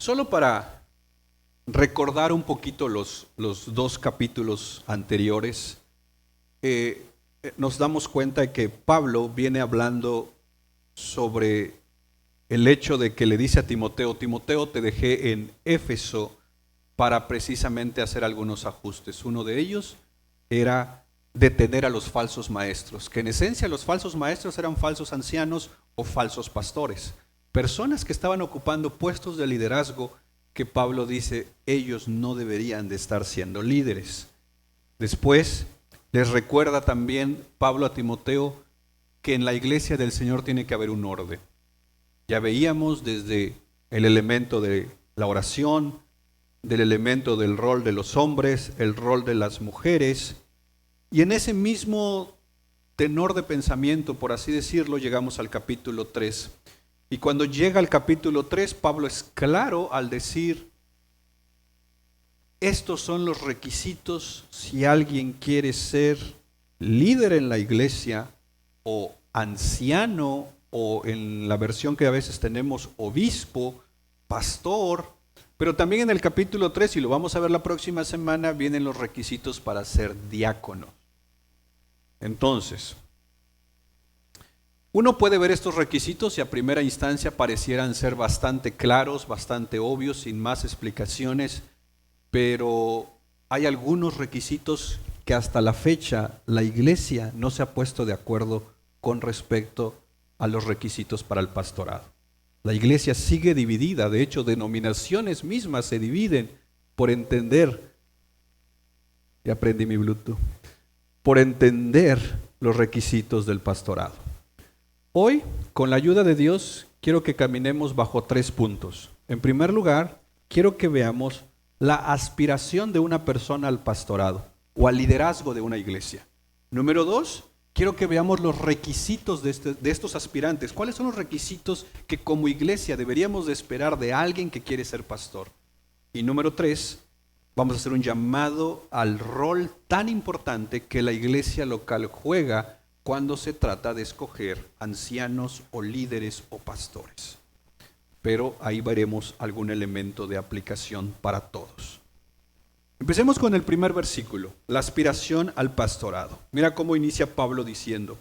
Solo para recordar un poquito los dos capítulos anteriores, nos damos cuenta de que Pablo viene hablando sobre el hecho de que le dice a Timoteo, Timoteo, te dejé en Éfeso para precisamente hacer algunos ajustes. Uno de ellos era detener a los falsos maestros, que en esencia los falsos maestros eran falsos ancianos o falsos pastores, personas que estaban ocupando puestos de liderazgo que Pablo dice, ellos no deberían de estar siendo líderes. Después les recuerda también Pablo a Timoteo que en la iglesia del Señor tiene que haber un orden. Ya veíamos desde el elemento de la oración, del elemento del rol de los hombres, el rol de las mujeres, y en ese mismo tenor de pensamiento, por así decirlo, llegamos al capítulo 3. Y cuando llega al capítulo 3, Pablo es claro al decir, estos son los requisitos si alguien quiere ser líder en la iglesia o anciano o en la versión que a veces tenemos obispo, pastor, pero también en el capítulo 3, y lo vamos a ver la próxima semana, vienen los requisitos para ser diácono. Entonces, uno puede ver estos requisitos y a primera instancia parecieran ser bastante claros, bastante obvios, sin más explicaciones, pero hay algunos requisitos que hasta la fecha la iglesia no se ha puesto de acuerdo con respecto a los requisitos para el pastorado. La iglesia sigue dividida, de hecho denominaciones mismas se dividen por entender, ya aprendí mi Bluetooth, por entender los requisitos del pastorado. Hoy, con la ayuda de Dios, quiero que caminemos bajo 3 puntos. En primer lugar, quiero que veamos la aspiración de una persona al pastorado o al liderazgo de una iglesia. Número 2, quiero que veamos los requisitos de estos aspirantes. ¿Cuáles son los requisitos que como iglesia deberíamos de esperar de alguien que quiere ser pastor? Y número 3, vamos a hacer un llamado al rol tan importante que la iglesia local juega cuando se trata de escoger ancianos o líderes o pastores. Pero ahí veremos algún elemento de aplicación para todos. Empecemos con el primer versículo, la aspiración al pastorado. Mira cómo inicia Pablo diciendo,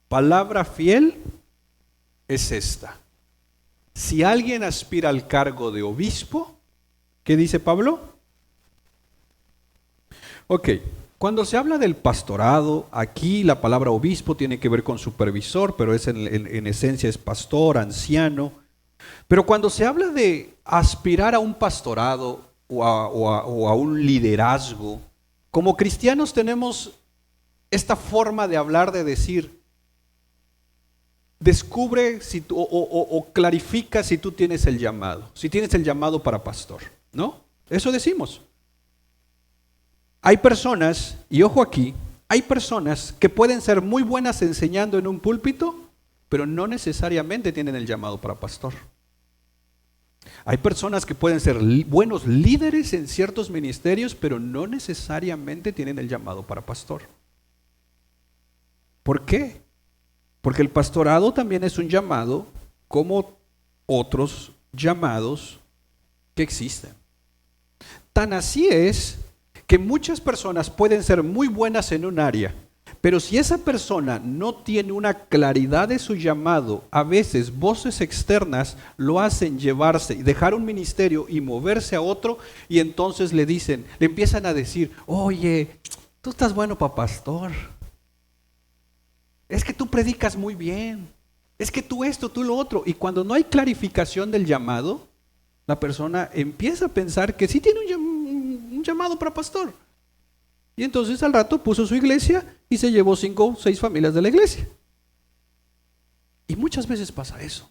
palabra fiel es esta. Si alguien aspira al cargo de obispo, ¿qué dice Pablo? Ok, cuando se habla del pastorado, aquí la palabra obispo tiene que ver con supervisor, pero es en esencia es pastor, anciano. Pero cuando se habla de aspirar a un pastorado o a un liderazgo, como cristianos tenemos esta forma de hablar, de decir, descubre si tú, o clarifica si tú tienes el llamado, si tienes el llamado para pastor, ¿no? Eso decimos. Hay personas, y ojo aquí, hay personas que pueden ser muy buenas enseñando en un púlpito, pero no necesariamente tienen el llamado para pastor. Hay personas que pueden ser buenos líderes en ciertos ministerios, pero no necesariamente tienen el llamado para pastor. ¿Por qué? Porque el pastorado también es un llamado como otros llamados que existen. Tan así es que muchas personas pueden ser muy buenas en un área, pero si esa persona no tiene una claridad de su llamado, a veces voces externas lo hacen llevarse y dejar un ministerio y moverse a otro, y entonces le empiezan a decir, oye, tú estás bueno para pastor, es que tú predicas muy bien, es que tú esto, tú lo otro, y cuando no hay clarificación del llamado, la persona empieza a pensar que sí tiene un llamado para pastor. Y entonces al rato puso su iglesia y se llevó 5 o 6 familias de la iglesia. Y muchas veces pasa eso.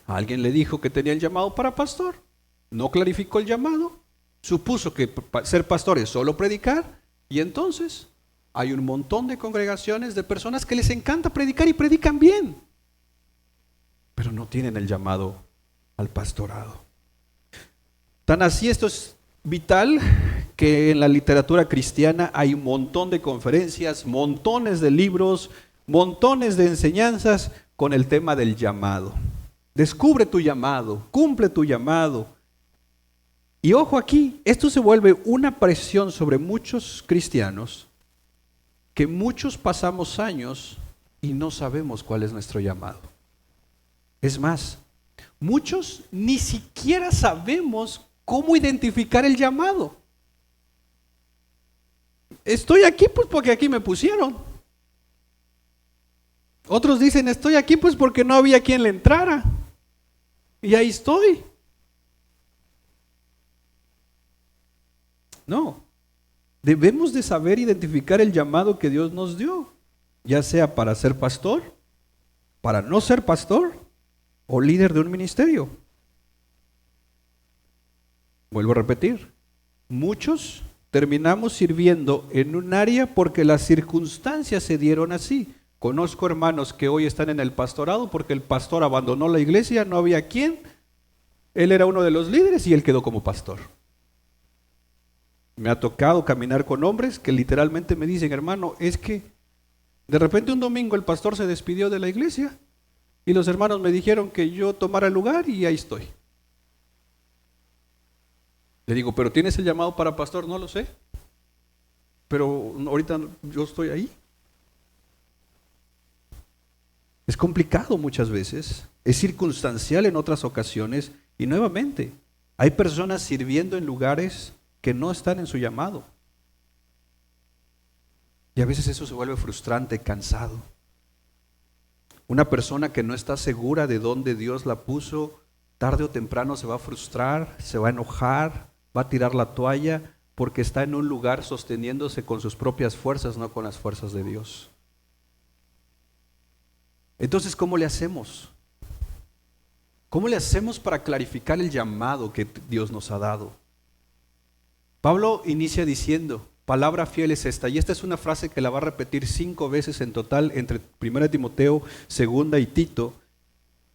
Alguien le dijo que tenía el llamado para pastor, no clarificó el llamado, supuso que ser pastor es solo predicar, y entonces hay un montón de congregaciones de personas que les encanta predicar y predican bien, pero no tienen el llamado al pastorado. Tan así esto es vital que en la literatura cristiana hay un montón de conferencias, montones de libros, montones de enseñanzas con el tema del llamado. Descubre tu llamado, cumple tu llamado. Y ojo aquí, esto se vuelve una presión sobre muchos cristianos, que muchos pasamos años y no sabemos cuál es nuestro llamado. Es más, muchos ni siquiera sabemos cómo identificar el llamado. Estoy aquí pues porque aquí me pusieron. Otros dicen, estoy aquí pues porque no había quien le entrara. Y ahí estoy. No, debemos de saber identificar el llamado que Dios nos dio, ya sea para ser pastor, para no ser pastor o líder de un ministerio. Vuelvo a repetir, muchos terminamos sirviendo en un área porque las circunstancias se dieron así. Conozco hermanos que hoy están en el pastorado porque el pastor abandonó la iglesia, no había quien, él era uno de los líderes y él quedó como pastor. Me ha tocado caminar con hombres que literalmente me dicen, hermano, es que de repente un domingo el pastor se despidió de la iglesia y los hermanos me dijeron que yo tomara el lugar y ahí estoy. Le digo, ¿pero tienes el llamado para pastor? No lo sé, pero ahorita yo estoy ahí. Es complicado muchas veces, es circunstancial en otras ocasiones y nuevamente hay personas sirviendo en lugares que no están en su llamado. Y a veces eso se vuelve frustrante, cansado. Una persona que no está segura de dónde Dios la puso, tarde o temprano se va a frustrar, se va a enojar, va a tirar la toalla porque está en un lugar sosteniéndose con sus propias fuerzas, no con las fuerzas de Dios. Entonces, ¿cómo le hacemos? ¿Cómo le hacemos para clarificar el llamado que Dios nos ha dado? Pablo inicia diciendo, palabra fiel es esta, y esta es una frase que la va a repetir 5 veces en total entre 1 Timoteo, 2 y Tito,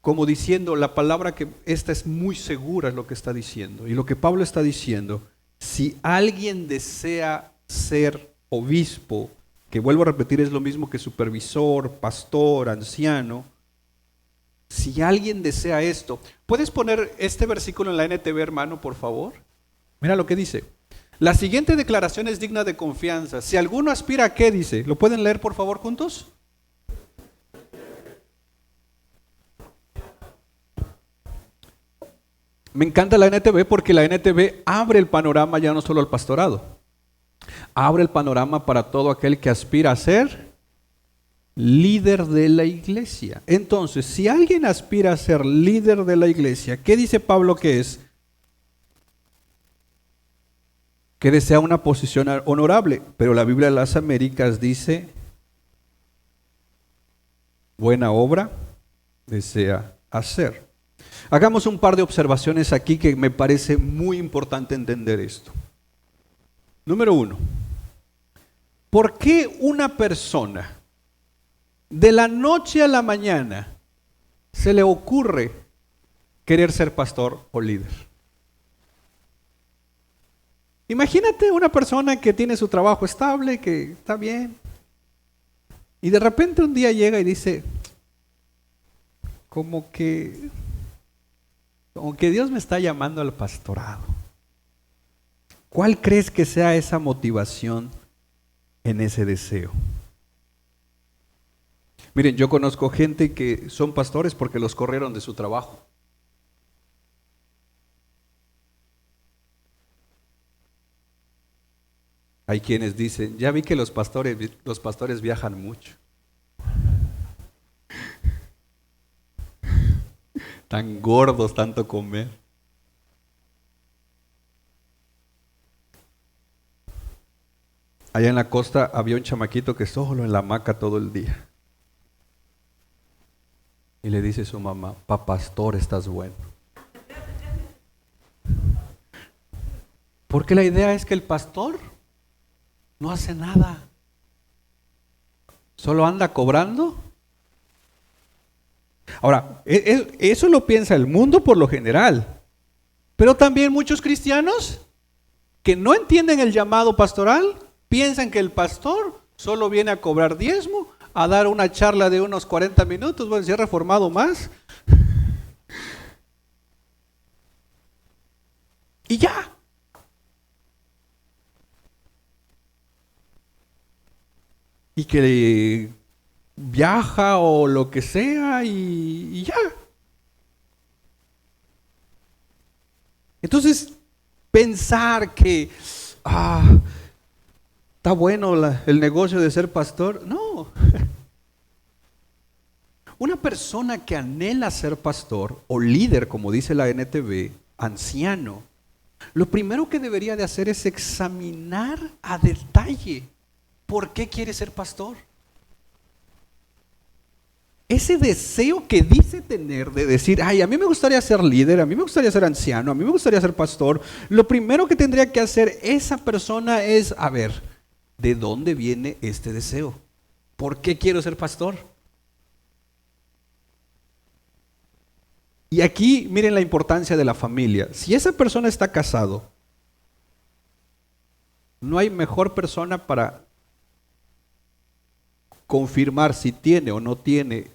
como diciendo, la palabra que esta es muy segura es lo que está diciendo. Y lo que Pablo está diciendo, si alguien desea ser obispo, que vuelvo a repetir es lo mismo que supervisor, pastor, anciano, si alguien desea esto, ¿puedes poner este versículo en la NTV, hermano, por favor? Mira lo que dice. La siguiente declaración es digna de confianza. Si alguno aspira a qué, dice, ¿lo pueden leer por favor juntos? Me encanta la NTV porque la NTV abre el panorama ya no solo al pastorado, abre el panorama para todo aquel que aspira a ser líder de la iglesia. Entonces, si alguien aspira a ser líder de la iglesia, ¿qué dice Pablo que es? Que desea una posición honorable, pero la Biblia de las Américas dice, buena obra desea hacer. Hagamos un par de observaciones aquí que me parece muy importante entender esto. Número 1, ¿por qué una persona de la noche a la mañana se le ocurre querer ser pastor o líder? Imagínate una persona que tiene su trabajo estable, que está bien, y de repente un día llega y dice, como que Dios me está llamando al pastorado. ¿Cuál crees que sea esa motivación en ese deseo? Miren, yo conozco gente que son pastores porque los corrieron de su trabajo. Hay quienes dicen, ya vi que los pastores viajan mucho. Tan gordos, tanto comer. Allá en la costa había un chamaquito que solo en la hamaca todo el día. Y le dice a su mamá, pa pastor, estás bueno. Porque la idea es que el pastor no hace nada. Solo anda cobrando. Ahora, eso lo piensa el mundo por lo general. Pero también muchos cristianos que no entienden el llamado pastoral piensan que el pastor solo viene a cobrar diezmo, a dar una charla de unos 40 minutos. Bueno, si ha reformado más. Y ya. Y que viaja o lo que sea y ya. Entonces, pensar que está bueno el negocio de ser pastor, no. Una persona que anhela ser pastor o líder, como dice la NTV, anciano, lo primero que debería de hacer es examinar a detalle por qué quiere ser pastor. Ese deseo que dice tener de decir, ay, a mí me gustaría ser líder, a mí me gustaría ser anciano, a mí me gustaría ser pastor, lo primero que tendría que hacer esa persona es, a ver, ¿de dónde viene este deseo? ¿Por qué quiero ser pastor? Y aquí miren la importancia de la familia. Si esa persona está casado, no hay mejor persona para confirmar si tiene o no tiene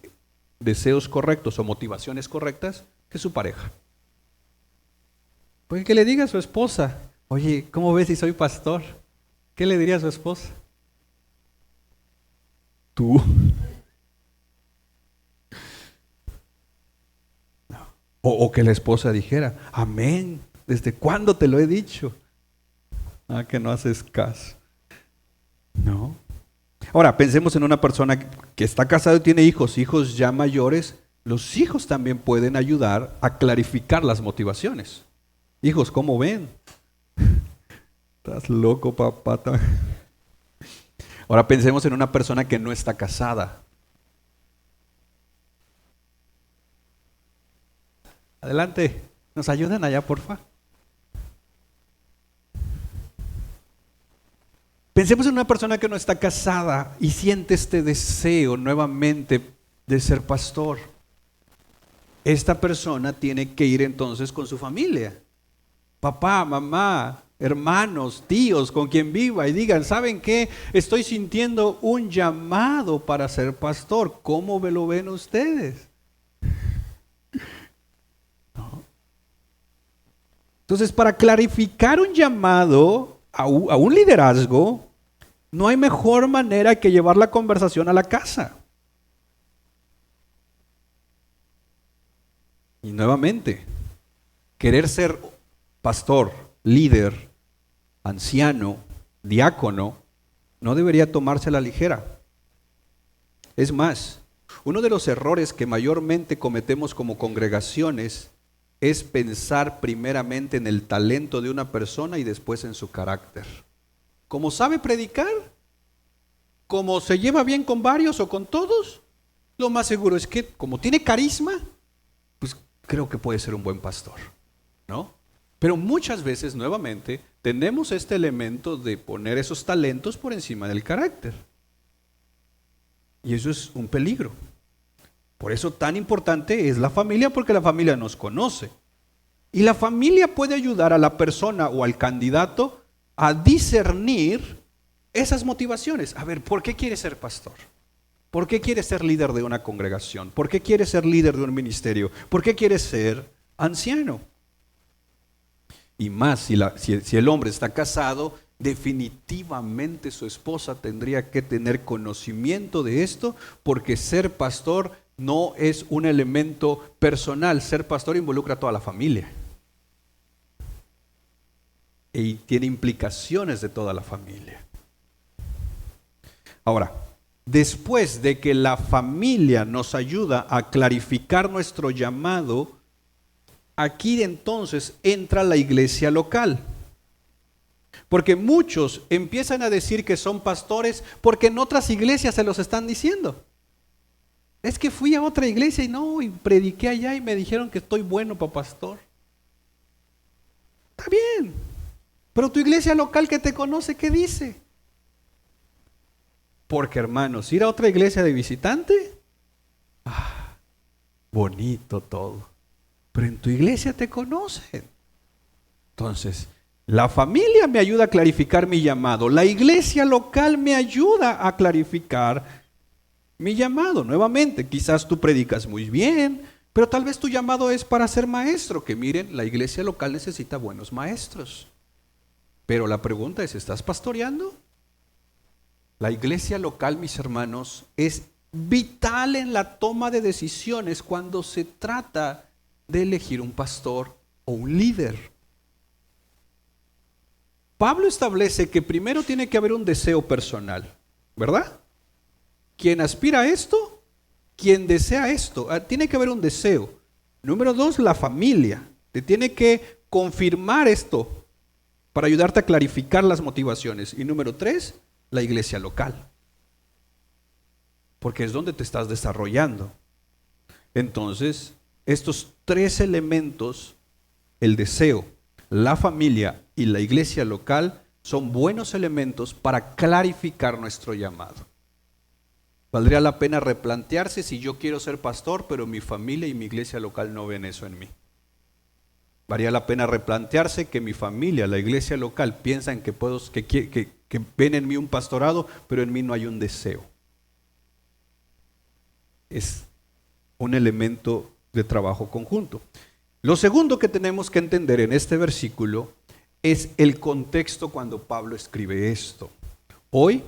deseos correctos o motivaciones correctas que su pareja. Porque que le diga a su esposa, oye, ¿cómo ves si soy pastor? ¿Qué le diría a su esposa? Tú. O que la esposa dijera, amén, ¿desde cuándo te lo he dicho? Que no haces caso. No. Ahora, pensemos en una persona que está casada y tiene hijos ya mayores. Los hijos también pueden ayudar a clarificar las motivaciones. Hijos, ¿cómo ven? Estás loco, papá. Ahora pensemos en una persona que no está casada. Adelante, ¿nos ayudan allá, porfa? Pensemos en una persona que no está casada y siente este deseo nuevamente de ser pastor. Esta persona tiene que ir entonces con su familia. Papá, mamá, hermanos, tíos, con quien viva y digan, ¿saben qué? Estoy sintiendo un llamado para ser pastor. ¿Cómo me lo ven ustedes? Entonces, para clarificar un llamado a un liderazgo, no hay mejor manera que llevar la conversación a la casa. Y nuevamente, querer ser pastor, líder, anciano, diácono, no debería tomarse a la ligera. Es más, uno de los errores que mayormente cometemos como congregaciones es pensar primeramente en el talento de una persona y después en su carácter. Como sabe predicar, como se lleva bien con varios o con todos, lo más seguro es que como tiene carisma, pues creo que puede ser un buen pastor, ¿no? Pero muchas veces, nuevamente, tenemos este elemento de poner esos talentos por encima del carácter. Y eso es un peligro. Por eso tan importante es la familia, porque la familia nos conoce. Y la familia puede ayudar a la persona o al candidato a discernir esas motivaciones. A ver, ¿por qué quiere ser pastor? ¿Por qué quiere ser líder de una congregación? ¿Por qué quiere ser líder de un ministerio? ¿Por qué quiere ser anciano? Y más, si el hombre está casado, definitivamente su esposa tendría que tener conocimiento de esto, porque ser pastor no es un elemento personal. Ser pastor involucra a toda la familia. Y tiene implicaciones de toda la familia. Ahora, después de que la familia nos ayuda a clarificar nuestro llamado, aquí entonces entra la iglesia local. Porque muchos empiezan a decir que son pastores porque en otras iglesias se los están diciendo. Es que fui a otra iglesia y prediqué allá y me dijeron que estoy bueno para pastor. Está bien, pero tu iglesia local que te conoce, ¿qué dice? Porque hermanos, ir a otra iglesia de visitante, bonito todo, pero en tu iglesia te conocen. Entonces, la familia me ayuda a clarificar mi llamado, la iglesia local me ayuda a clarificar mi llamado. Nuevamente, quizás tú predicas muy bien, Pero tal vez tu llamado es para ser maestro, que miren, la iglesia local necesita buenos maestros. Pero la pregunta es, ¿estás pastoreando? La iglesia local, mis hermanos, es vital en la toma de decisiones cuando se trata de elegir un pastor o un líder. Pablo establece que primero tiene que haber un deseo personal, ¿verdad? Quien aspira a esto, quien desea esto, tiene que haber un deseo. Número 2, la familia. Te tiene que confirmar esto para ayudarte a clarificar las motivaciones. Y número 3, la iglesia local. Porque es donde te estás desarrollando. Entonces, estos 3 elementos, el deseo, la familia y la iglesia local, son buenos elementos para clarificar nuestro llamado. Valdría la pena replantearse si yo quiero ser pastor, pero mi familia y mi iglesia local no ven eso en mí. Valdría la pena replantearse que mi familia, la iglesia local, piensan que ven en mí un pastorado, pero en mí no hay un deseo. Es un elemento de trabajo conjunto. Lo segundo que tenemos que entender en este versículo es el contexto cuando Pablo escribe esto. Hoy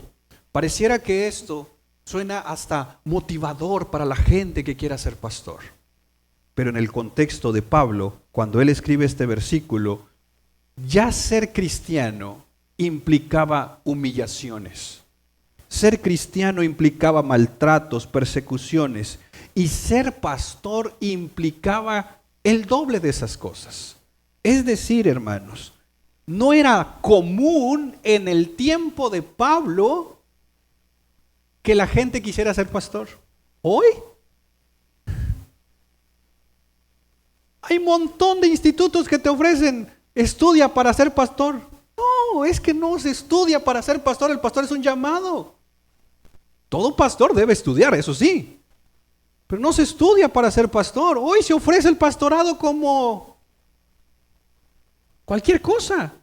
pareciera que esto suena hasta motivador para la gente que quiera ser pastor. Pero en el contexto de Pablo, cuando él escribe este versículo, ya ser cristiano implicaba humillaciones. Ser cristiano implicaba maltratos, persecuciones, y ser pastor implicaba el doble de esas cosas. Es decir, hermanos, no era común en el tiempo de Pablo que la gente quisiera ser pastor. Hoy hay un montón de institutos que te ofrecen, estudia para ser pastor. No, es que no se estudia para ser pastor, el pastor es un llamado. Todo pastor debe estudiar, eso sí, pero no se estudia para ser pastor. Hoy se ofrece el pastorado como cualquier cosa.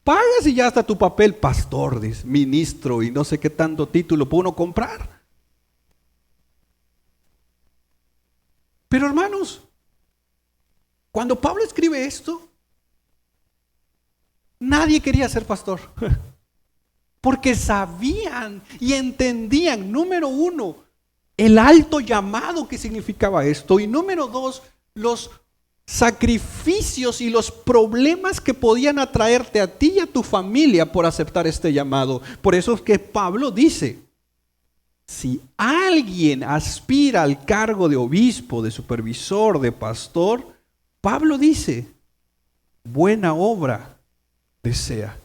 Pagas y ya está tu papel, pastor, ministro y no sé qué tanto título puede uno comprar. Pero hermanos, cuando Pablo escribe esto, nadie quería ser pastor. Porque sabían y entendían, número 1, el alto llamado que significaba esto. Y número 2, los sacrificios y los problemas que podían atraerte a ti y a tu familia por aceptar este llamado. Por eso es que Pablo dice, si alguien aspira al cargo de obispo, de supervisor, de pastor, Pablo dice, buena obra desea.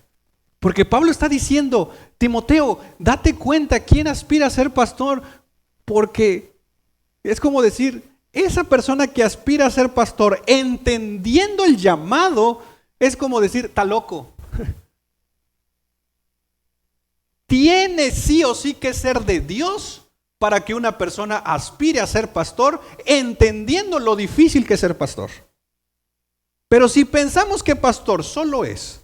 Porque Pablo está diciendo, Timoteo, date cuenta quién aspira a ser pastor, porque es como decir, esa persona que aspira a ser pastor, entendiendo el llamado, es como decir, está loco. Tiene sí o sí que ser de Dios para que una persona aspire a ser pastor, entendiendo lo difícil que es ser pastor. Pero si pensamos que pastor solo es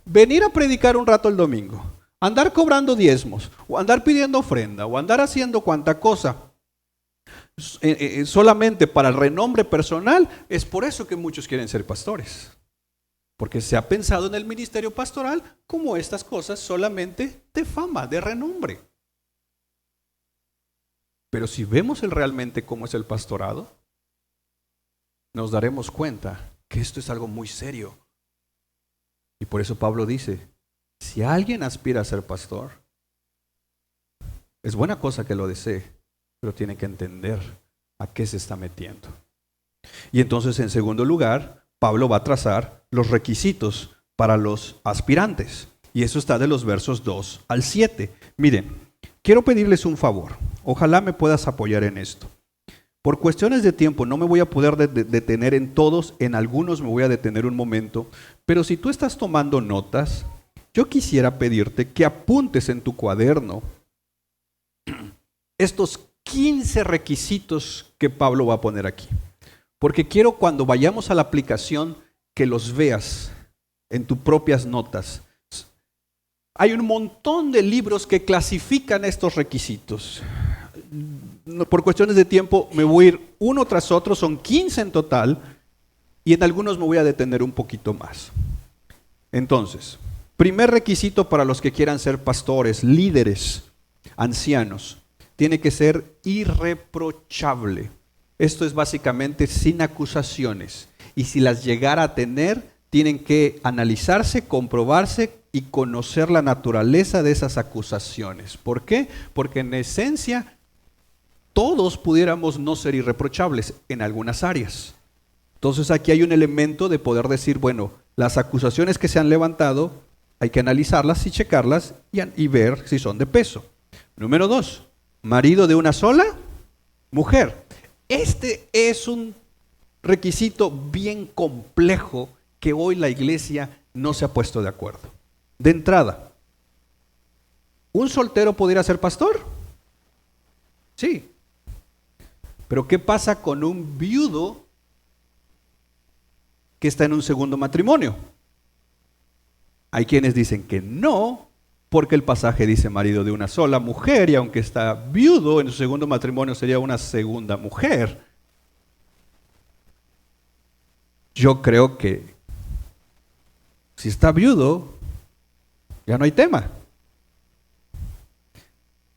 venir a predicar un rato el domingo, andar cobrando diezmos, o andar pidiendo ofrenda, o andar haciendo cuanta cosa, solamente para el renombre personal, es por eso que muchos quieren ser pastores. Porque se ha pensado en el ministerio pastoral como estas cosas solamente de fama, de renombre. Pero si vemos realmente cómo es el pastorado, nos daremos cuenta que esto es algo muy serio. Y por eso Pablo dice, si alguien aspira a ser pastor, es buena cosa que lo desee, pero tiene que entender a qué se está metiendo. Y entonces, en segundo lugar, Pablo va a trazar los requisitos para los aspirantes. Y eso está de los versos 2 al 7. Miren, quiero pedirles un favor. Ojalá me puedas apoyar en esto. Por cuestiones de tiempo no me voy a poder detener en todos, en algunos me voy a detener un momento, pero si tú estás tomando notas, yo quisiera pedirte que apuntes en tu cuaderno estos 15 requisitos que Pablo va a poner aquí. Porque quiero cuando vayamos a la aplicación que los veas en tus propias notas. Hay un montón de libros que clasifican estos requisitos. Por cuestiones de tiempo me voy a ir uno tras otro, son 15 en total, y en algunos me voy a detener un poquito más. Entonces, primer requisito para los que quieran ser pastores, líderes, ancianos, tiene que ser irreprochable. Esto es básicamente sin acusaciones. Y si las llegara a tener, tienen que analizarse, comprobarse y conocer la naturaleza de esas acusaciones. ¿Por qué? Porque en esencia todos pudiéramos no ser irreprochables en algunas áreas. Entonces aquí hay un elemento de poder decir, bueno, las acusaciones que se han levantado hay que analizarlas y checarlas y ver si son de peso. Número 2, marido de una sola mujer. Este es un requisito bien complejo que hoy la iglesia no se ha puesto de acuerdo. De entrada, ¿un soltero pudiera ser pastor? Sí. Pero ¿qué pasa con un viudo que está en un segundo matrimonio? Hay quienes dicen que no, porque el pasaje dice marido de una sola mujer, y aunque está viudo, en su segundo matrimonio sería una segunda mujer. Yo creo que si está viudo, ya no hay tema.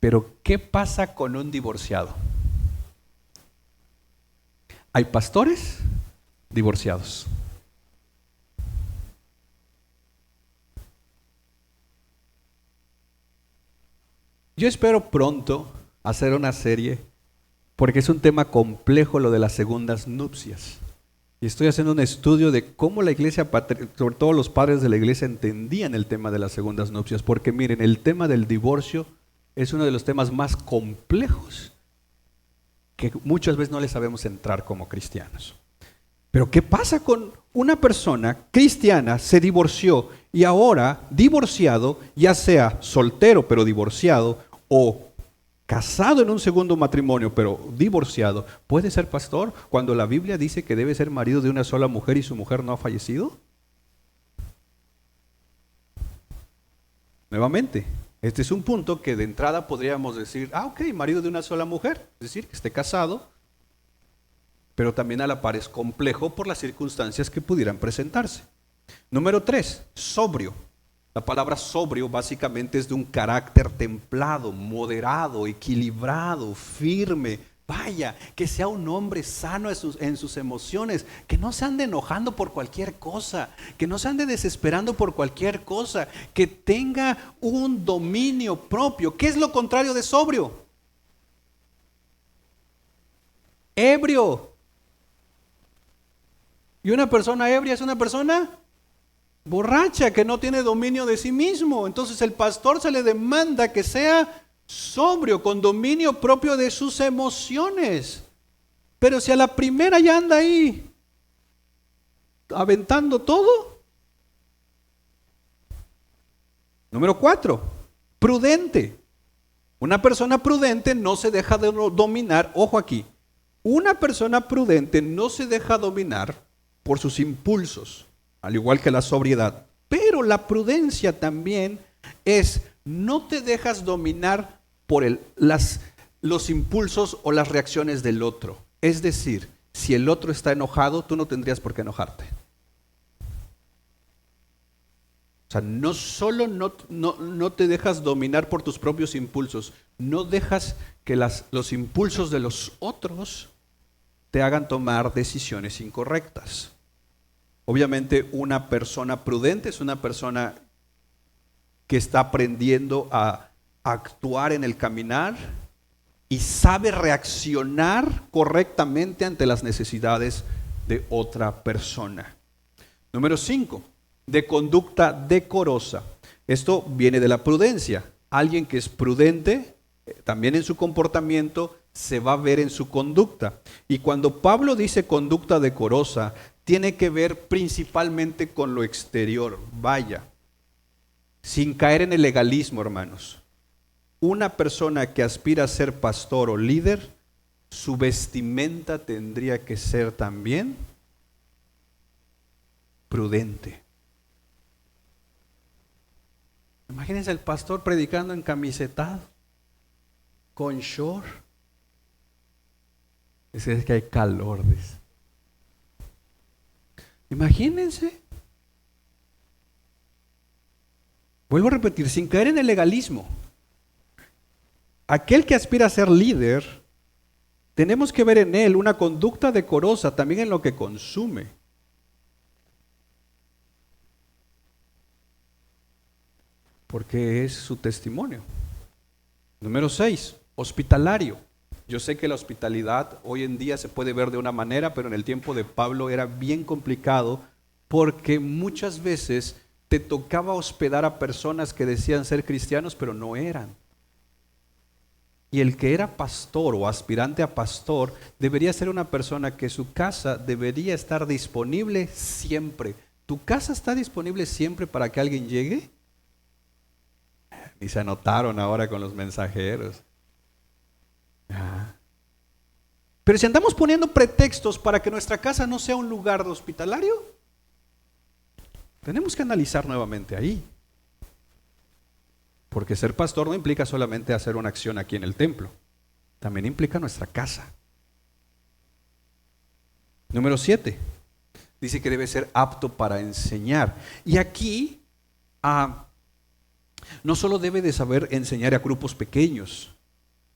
Pero ¿qué pasa con un divorciado? Hay pastores divorciados. Yo espero pronto hacer una serie, porque es un tema complejo lo de las segundas nupcias. Y estoy haciendo un estudio de cómo la iglesia, sobre todo los padres de la iglesia, entendían el tema de las segundas nupcias. Porque miren, el tema del divorcio es uno de los temas más complejos que muchas veces no le sabemos entrar como cristianos. Pero ¿qué pasa con una persona cristiana se divorció y ahora divorciado, ya sea soltero pero divorciado o casado en un segundo matrimonio pero divorciado, puede ser pastor cuando la Biblia dice que debe ser marido de una sola mujer y su mujer no ha fallecido? Nuevamente, este es un punto que de entrada podríamos decir, ok, marido de una sola mujer, es decir, que esté casado, pero también a la par es complejo por las circunstancias que pudieran presentarse. Número 3, sobrio. La palabra sobrio básicamente es de un carácter templado, moderado, equilibrado, firme. Vaya, que sea un hombre sano en sus emociones, que no se ande enojando por cualquier cosa, que no se ande desesperando por cualquier cosa, que tenga un dominio propio. ¿Qué es lo contrario de sobrio? Ebrio. Y una persona ebria es una persona borracha, que no tiene dominio de sí mismo. Entonces el pastor se le demanda que sea sobrio, con dominio propio de sus emociones. Pero si a la primera ya anda ahí aventando todo. Número 4, prudente. Una persona prudente no se deja de dominar, ojo aquí, una persona prudente no se deja dominar por sus impulsos, al igual que la sobriedad. Pero la prudencia también es, no te dejas dominar por los impulsos o las reacciones del otro. Es decir, si el otro está enojado, tú no tendrías por qué enojarte. O sea, no solo no te dejas dominar por tus propios impulsos, no dejas que los impulsos de los otros te hagan tomar decisiones incorrectas. Obviamente una persona prudente es una persona que está aprendiendo a actuar en el caminar y sabe reaccionar correctamente ante las necesidades de otra persona. Número 5, de conducta decorosa. Esto viene de la prudencia. Alguien que es prudente, también en su comportamiento, se va a ver en su conducta. Y cuando Pablo dice conducta decorosa, tiene que ver principalmente con lo exterior. Vaya, sin caer en el legalismo, hermanos. Una persona que aspira a ser pastor o líder, su vestimenta tendría que ser también prudente. Imagínense el pastor predicando en camisetado, con short. Es que hay calor, dice. Imagínense. Vuelvo a repetir, sin caer en el legalismo. Aquel que aspira a ser líder, tenemos que ver en él una conducta decorosa también en lo que consume. Porque es su testimonio. Número 6, hospitalario. Yo sé que la hospitalidad hoy en día se puede ver de una manera, pero en el tiempo de Pablo era bien complicado porque muchas veces te tocaba hospedar a personas que decían ser cristianos, pero no eran. Y el que era pastor o aspirante a pastor debería ser una persona que su casa debería estar disponible siempre. ¿Tu casa está disponible siempre para que alguien llegue? Y se anotaron ahora con los mensajeros. Pero si andamos poniendo pretextos para que nuestra casa no sea un lugar hospitalario, tenemos que analizar nuevamente ahí. Porque ser pastor no implica solamente hacer una acción aquí en el templo, también implica nuestra casa. Número 7, dice que debe ser apto para enseñar. Y aquí no solo debe de saber enseñar a grupos pequeños.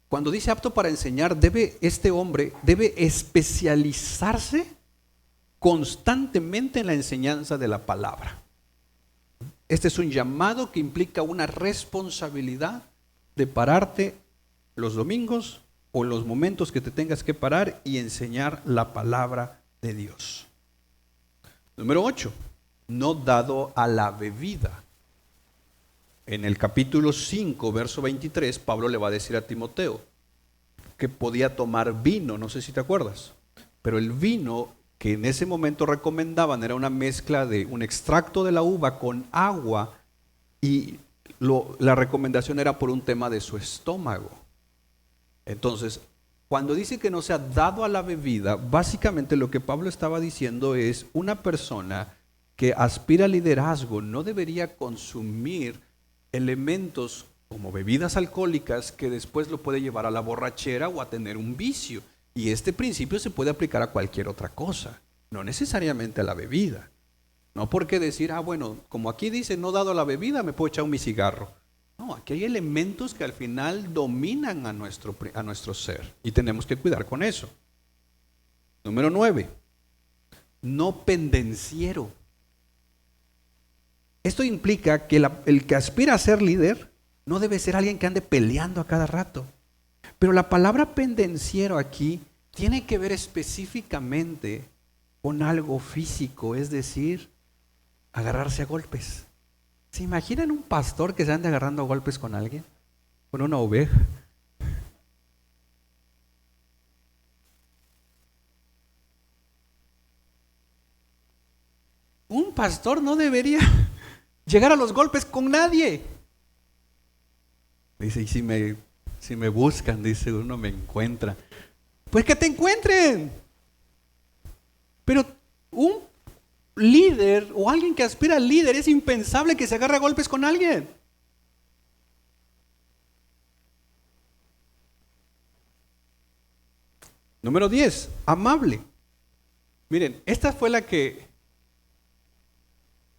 Cuando dice apto para enseñar, este hombre debe especializarse constantemente en la enseñanza de la palabra. Este es un llamado que implica una responsabilidad de pararte los domingos o los momentos que te tengas que parar y enseñar la palabra de Dios. Número 8, no dado a la bebida. En el capítulo 5, verso 23, Pablo le va a decir a Timoteo que podía tomar vino, no sé si te acuerdas, pero el vino que en ese momento recomendaban era una mezcla de un extracto de la uva con agua y la recomendación era por un tema de su estómago. Entonces, cuando dice que no sea dado a la bebida, básicamente lo que Pablo estaba diciendo es una persona que aspira al liderazgo no debería consumir elementos como bebidas alcohólicas que después lo puede llevar a la borrachera o a tener un vicio. Y este principio se puede aplicar a cualquier otra cosa, no necesariamente a la bebida. No porque decir, bueno, como aquí dice no dado a la bebida, me puedo echar mi cigarro. No, aquí hay elementos que al final dominan a nuestro ser y tenemos que cuidar con eso. Número 9, no pendenciero. Esto implica que el que aspira a ser líder no debe ser alguien que ande peleando a cada rato. Pero la palabra pendenciero aquí tiene que ver específicamente con algo físico, es decir, agarrarse a golpes. ¿Se imaginan un pastor que se ande agarrando a golpes con alguien? Con una oveja. Un pastor no debería llegar a los golpes con nadie. Dice, y si me buscan, dice, uno me encuentra. Pues que te encuentren. Pero un líder o alguien que aspira al líder es impensable que se agarre a golpes con alguien. Número 10, amable. Miren, esta fue la que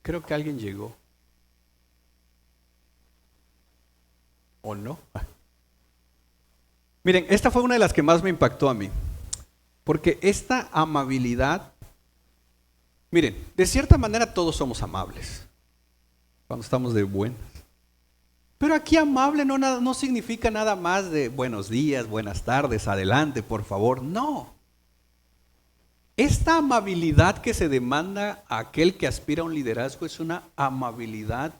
creo que alguien llegó. ¿O no? Miren, esta fue una de las que más me impactó a mí. Porque esta amabilidad, miren, de cierta manera todos somos amables cuando estamos de buenas. Pero aquí amable no significa nada más de buenos días, buenas tardes, adelante, por favor. No. Esta amabilidad que se demanda a aquel que aspira a un liderazgo es una amabilidad,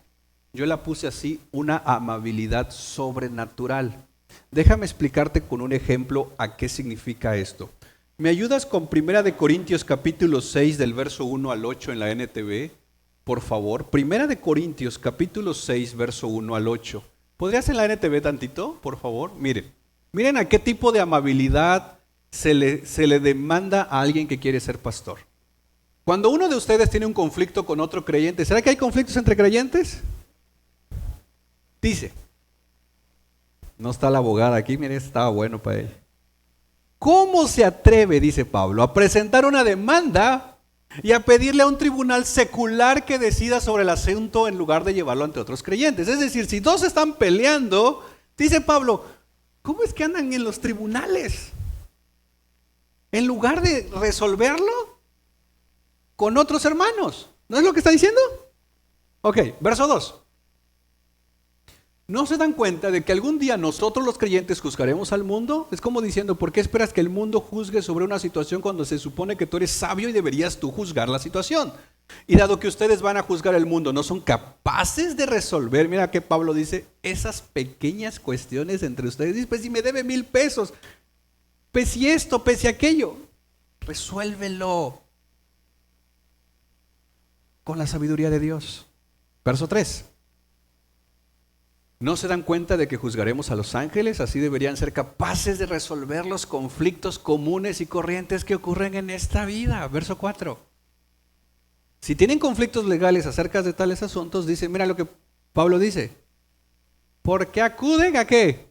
yo la puse así, una amabilidad sobrenatural. Déjame explicarte con un ejemplo a qué significa esto. ¿Me ayudas con 1 Corintios capítulo 6 del verso 1 al 8 en la NTV? Por favor, 1 Corintios capítulo 6 verso 1 al 8. ¿Podrías en la NTV tantito, por favor? Miren a qué tipo de amabilidad se le demanda a alguien que quiere ser pastor. Cuando uno de ustedes tiene un conflicto con otro creyente, ¿será que hay conflictos entre creyentes? Dice, no está la abogada aquí, mire, estaba bueno para ella. ¿Cómo se atreve, dice Pablo, a presentar una demanda y a pedirle a un tribunal secular que decida sobre el asunto en lugar de llevarlo ante otros creyentes? Es decir, si dos están peleando, dice Pablo, ¿cómo es que andan en los tribunales? En lugar de resolverlo con otros hermanos. ¿No es lo que está diciendo? Ok, verso 2. ¿No se dan cuenta de que algún día nosotros los creyentes juzgaremos al mundo? Es como diciendo, ¿por qué esperas que el mundo juzgue sobre una situación cuando se supone que tú eres sabio y deberías tú juzgar la situación? Y dado que ustedes van a juzgar el mundo, no son capaces de resolver, mira que Pablo dice, esas pequeñas cuestiones entre ustedes. Dice, pues si me debe 1,000 pesos, pues si esto, pues si aquello, resuélvelo con la sabiduría de Dios. Verso 3. ¿No se dan cuenta de que juzgaremos a los ángeles? Así deberían ser capaces de resolver los conflictos comunes y corrientes que ocurren en esta vida. Verso 4. Si tienen conflictos legales acerca de tales asuntos, dice, mira lo que Pablo dice. ¿Por qué acuden a qué?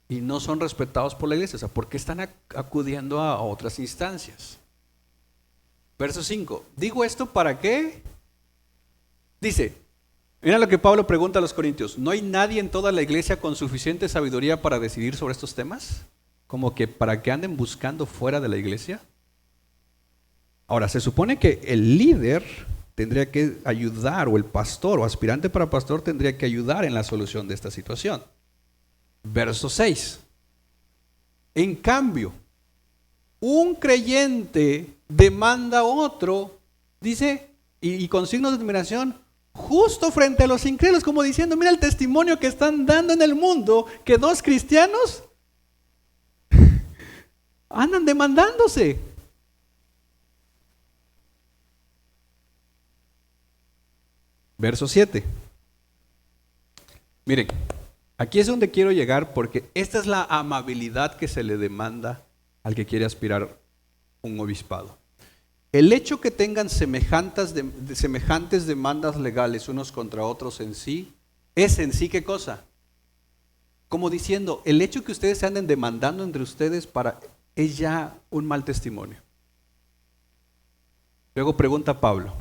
Y no son respetados por la iglesia. O sea, ¿por qué están acudiendo a otras instancias? Verso 5. ¿Digo esto para qué? Dice, mira lo que Pablo pregunta a los corintios. ¿No hay nadie en toda la iglesia con suficiente sabiduría para decidir sobre estos temas? Como que para que anden buscando fuera de la iglesia. Ahora, se supone que el líder tendría que ayudar, o el pastor o aspirante para pastor tendría que ayudar en la solución de esta situación. Verso 6. En cambio, un creyente demanda a otro, dice, y con signos de admiración, justo frente a los incrédulos, como diciendo, mira el testimonio que están dando en el mundo, que dos cristianos andan demandándose. Verso 7. Miren, aquí es donde quiero llegar porque esta es la amabilidad que se le demanda al que quiere aspirar un obispado. El hecho que tengan semejantes demandas legales unos contra otros en sí, es en sí ¿qué cosa? Como diciendo, el hecho que ustedes se anden demandando entre ustedes es ya un mal testimonio. Luego pregunta Pablo,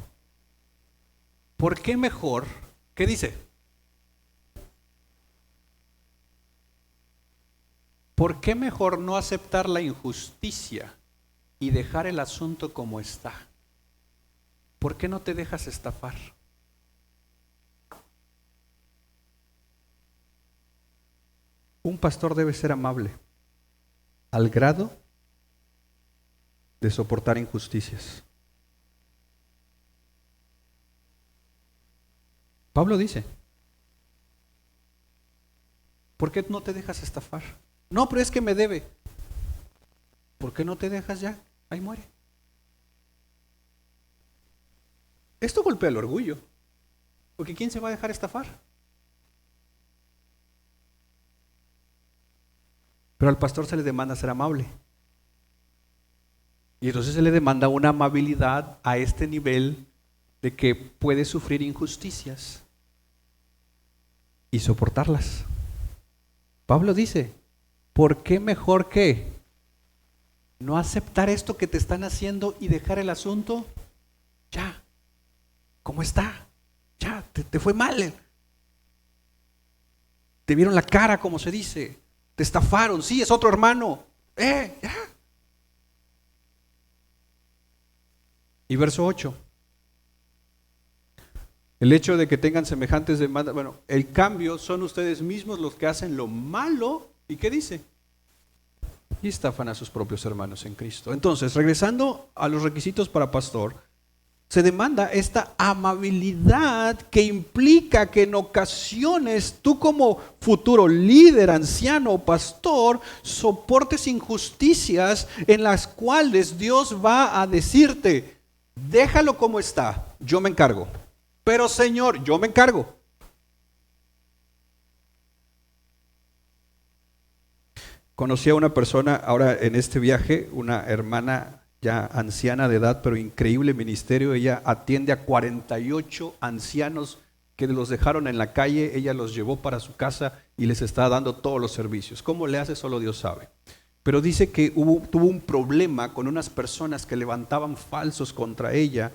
¿por qué mejor? ¿Qué dice? ¿Por qué mejor no aceptar la injusticia y dejar el asunto como está? ¿Por qué no te dejas estafar? Un pastor debe ser amable al grado de soportar injusticias. Pablo dice, ¿por qué no te dejas estafar? No, pero es que me debe. ¿Por qué no te dejas ya? Ahí muere. Esto golpea el orgullo, porque ¿quién se va a dejar estafar? Pero al pastor se le demanda ser amable. Y entonces se le demanda una amabilidad a este nivel de que puede sufrir injusticias y soportarlas. Pablo dice, ¿por qué mejor que no aceptar esto que te están haciendo y dejar el asunto? Ya, ¿cómo está? Ya, te fue mal. Te vieron la cara, como se dice. Te estafaron, sí, es otro hermano. Ya. Y verso 8. El hecho de que tengan semejantes demandas, bueno, el cambio son ustedes mismos los que hacen lo malo. ¿Y qué dice? Y estafan a sus propios hermanos en Cristo. Entonces, regresando a los requisitos para pastor, se demanda esta amabilidad que implica que en ocasiones tú como futuro líder, anciano o pastor, soportes injusticias en las cuales Dios va a decirte, déjalo como está, yo me encargo. Pero Señor, yo me encargo. Conocí a una persona ahora en este viaje, una hermana ya anciana de edad, pero increíble ministerio. Ella atiende a 48 ancianos que los dejaron en la calle, ella los llevó para su casa y les está dando todos los servicios. ¿Cómo le hace? Solo Dios sabe. Pero dice que tuvo un problema con unas personas que levantaban falsos contra ella.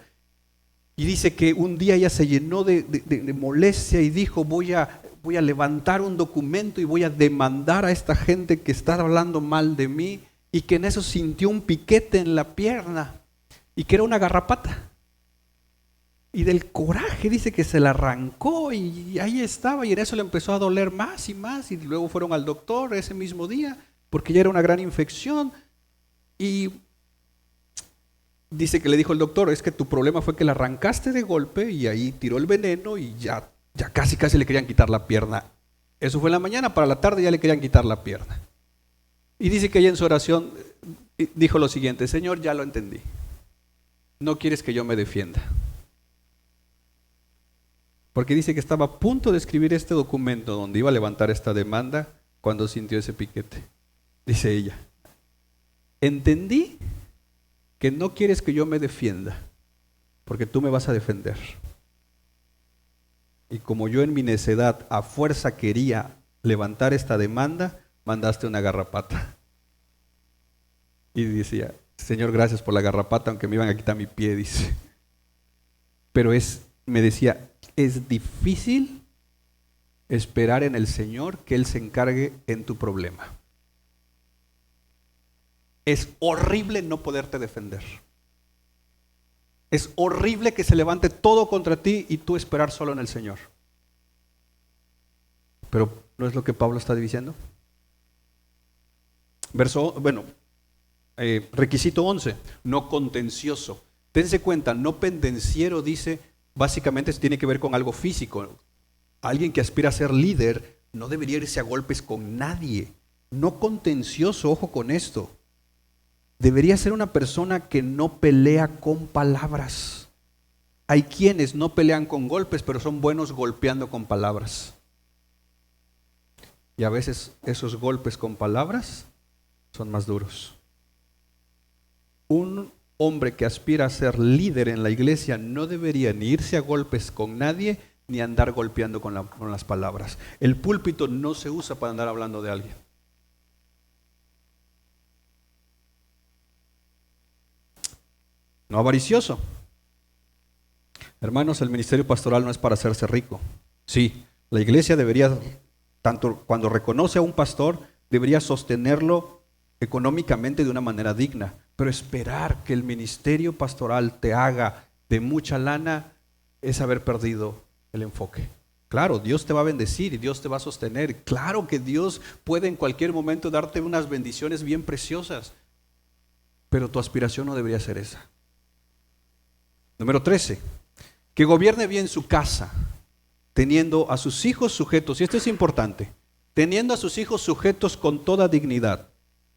Y dice que un día ella se llenó de molestia y dijo, voy a levantar un documento y voy a demandar a esta gente que está hablando mal de mí, y que en eso sintió un piquete en la pierna y que era una garrapata. Y del coraje dice que se la arrancó y ahí estaba, y en eso le empezó a doler más y más, y luego fueron al doctor ese mismo día porque ya era una gran infección. Y dice que le dijo el doctor, es que tu problema fue que la arrancaste de golpe y ahí tiró el veneno y ya casi le querían quitar la pierna. Eso fue en la mañana, para la tarde ya le querían quitar la pierna. Y dice que ella en su oración dijo lo siguiente: Señor, ya lo entendí, no quieres que yo me defienda. Porque dice que estaba a punto de escribir este documento donde iba a levantar esta demanda cuando sintió ese piquete. Dice ella, entendí que no quieres que yo me defienda, porque tú me vas a defender. Y como yo en mi necedad a fuerza quería levantar esta demanda, mandaste una garrapata. Y decía, Señor, gracias por la garrapata, aunque me iban a quitar mi pie, dice. Pero me decía, es difícil esperar en el Señor que Él se encargue en tu problema. Es horrible no poderte defender. Es horrible que se levante todo contra ti y tú esperar solo en el Señor. Pero ¿no es lo que Pablo está diciendo? Requisito 11, no contencioso. Dense cuenta, no pendenciero dice, básicamente tiene que ver con algo físico. Alguien que aspira a ser líder no debería irse a golpes con nadie. No contencioso, ojo con esto. Debería ser una persona que no pelea con palabras. Hay quienes no pelean con golpes, pero son buenos golpeando con palabras. Y a veces esos golpes con palabras son más duros. Un hombre que aspira a ser líder en la iglesia no debería ni irse a golpes con nadie, ni andar golpeando con las palabras. El púlpito no se usa para andar hablando de alguien. No avaricioso. Hermanos, el ministerio pastoral no es para hacerse rico. Sí, la iglesia debería, tanto cuando reconoce a un pastor, debería sostenerlo económicamente de una manera digna. Pero esperar que el ministerio pastoral te haga de mucha lana es haber perdido el enfoque. Claro, Dios te va a bendecir y Dios te va a sostener. Claro que Dios puede en cualquier momento darte unas bendiciones bien preciosas. Pero tu aspiración no debería ser esa. Número 13, que gobierne bien su casa, teniendo a sus hijos sujetos, y esto es importante, teniendo a sus hijos sujetos con toda dignidad.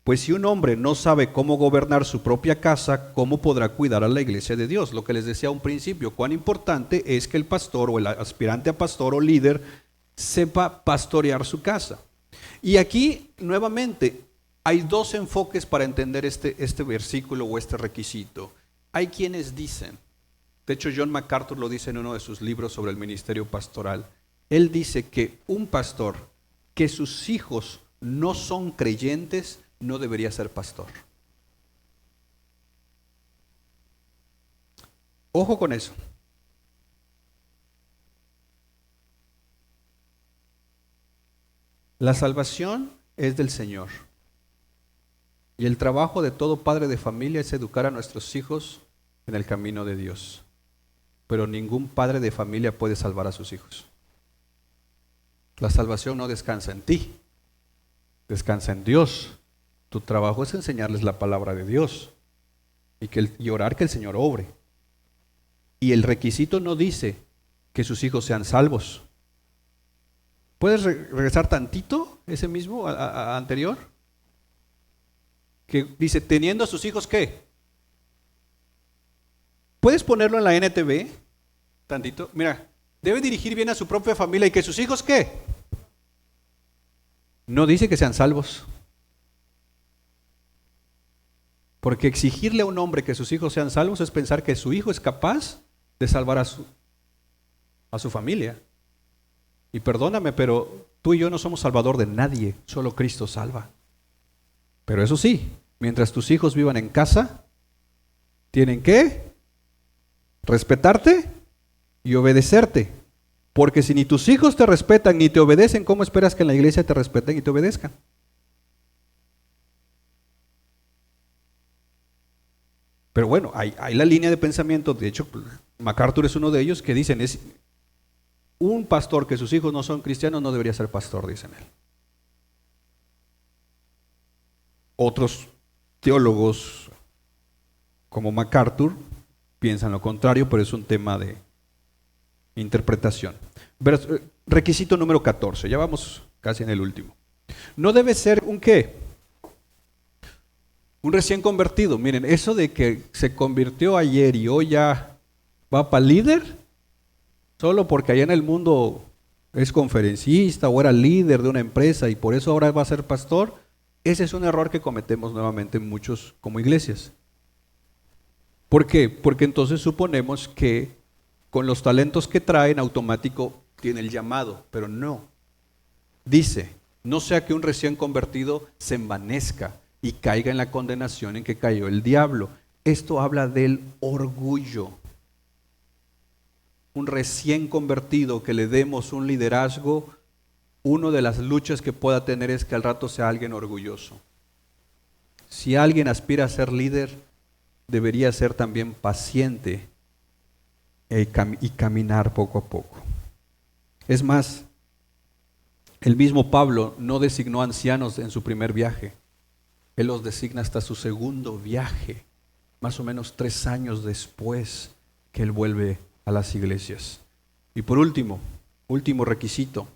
Pues si un hombre no sabe cómo gobernar su propia casa, ¿cómo podrá cuidar a la iglesia de Dios? Lo que les decía a un principio, cuán importante es que el pastor o el aspirante a pastor o líder sepa pastorear su casa. Y aquí, nuevamente, hay dos enfoques para entender este versículo o este requisito. Hay quienes dicen, de hecho John MacArthur lo dice en uno de sus libros sobre el ministerio pastoral, él dice que un pastor que sus hijos no son creyentes no debería ser pastor. Ojo con eso. La salvación es del Señor. Y el trabajo de todo padre de familia es educar a nuestros hijos en el camino de Dios. Pero ningún padre de familia puede salvar a sus hijos. La salvación no descansa en ti, descansa en Dios. Tu trabajo es enseñarles la palabra de Dios y orar que el Señor obre. Y el requisito no dice que sus hijos sean salvos. ¿Puedes regresar tantito ese mismo anterior? Que dice, teniendo a sus hijos, ¿qué? ¿Puedes ponerlo en la NTV? Tantito. Mira, debe dirigir bien a su propia familia y que sus hijos, ¿qué? No dice que sean salvos. Porque exigirle a un hombre que sus hijos sean salvos es pensar que su hijo es capaz de salvar a su familia. Y perdóname, pero tú y yo no somos salvador de nadie, solo Cristo salva. Pero eso sí, mientras tus hijos vivan en casa, tienen que respetarte y obedecerte. Porque si ni tus hijos te respetan ni te obedecen, ¿cómo esperas que en la iglesia te respeten y te obedezcan? Pero bueno, hay la línea de pensamiento, de hecho, MacArthur es uno de ellos, que dicen, es un pastor que sus hijos no son cristianos no debería ser pastor, dicen él. Otros teólogos como MacArthur piensan lo contrario, pero es un tema de interpretación. Requisito número 14, ya vamos casi en el último. No debe ser un ¿qué? Un recién convertido. Miren, eso de que se convirtió ayer y hoy ya va para líder, solo porque allá en el mundo es conferencista o era líder de una empresa y por eso ahora va a ser pastor, ese es un error que cometemos nuevamente muchos como iglesias. ¿Por qué? Porque entonces suponemos que con los talentos que trae en automático tiene el llamado, pero no. Dice, no sea que un recién convertido se envanezca y caiga en la condenación en que cayó el diablo. Esto habla del orgullo. Un recién convertido que le demos un liderazgo, una de las luchas que pueda tener es que al rato sea alguien orgulloso. Si alguien aspira a ser líder, debería ser también paciente y caminar poco a poco. Es más, el mismo Pablo no designó ancianos en su primer viaje. Él los designa hasta su segundo viaje, más o menos 3 años después que él vuelve a las iglesias. Y por último requisito,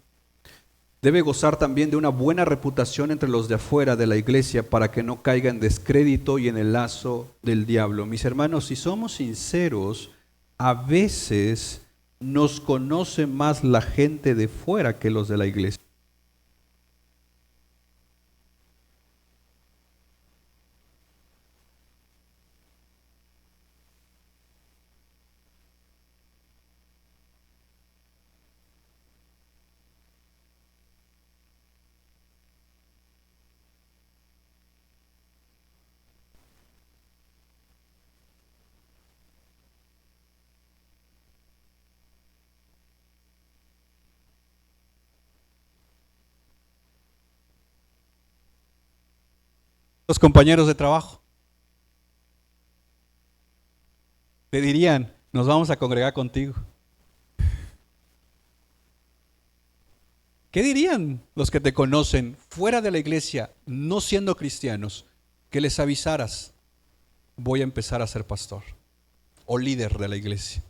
debe gozar también de una buena reputación entre los de afuera de la iglesia para que no caiga en descrédito y en el lazo del diablo. Mis hermanos, si somos sinceros, a veces nos conoce más la gente de fuera que los de la iglesia. Los compañeros de trabajo te dirían, nos vamos a congregar contigo. ¿Qué dirían los que te conocen fuera de la iglesia, no siendo cristianos, que les avisaras, voy a empezar a ser pastor o líder de la iglesia?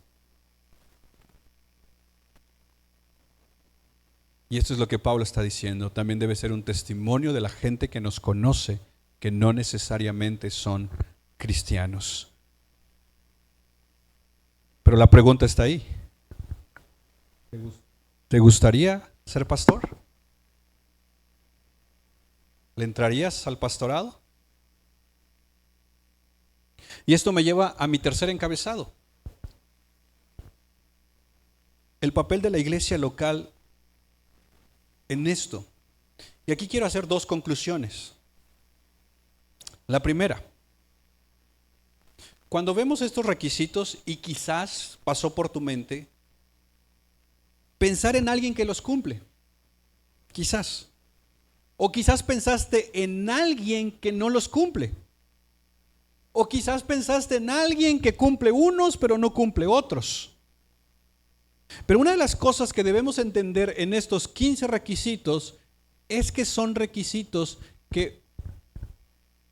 Y esto es lo que Pablo está diciendo, también debe ser un testimonio de la gente que nos conoce, que no necesariamente son cristianos. Pero la pregunta está ahí. ¿Te gustaría ser pastor? ¿Le entrarías al pastorado? Y esto me lleva a mi tercer encabezado. El papel de la iglesia local en esto. Y aquí quiero hacer 2 conclusiones. La primera, cuando vemos estos requisitos y quizás pasó por tu mente pensar en alguien que los cumple, quizás, o quizás pensaste en alguien que no los cumple, o quizás pensaste en alguien que cumple unos pero no cumple otros. Pero una de las cosas que debemos entender en estos 15 requisitos es que son requisitos que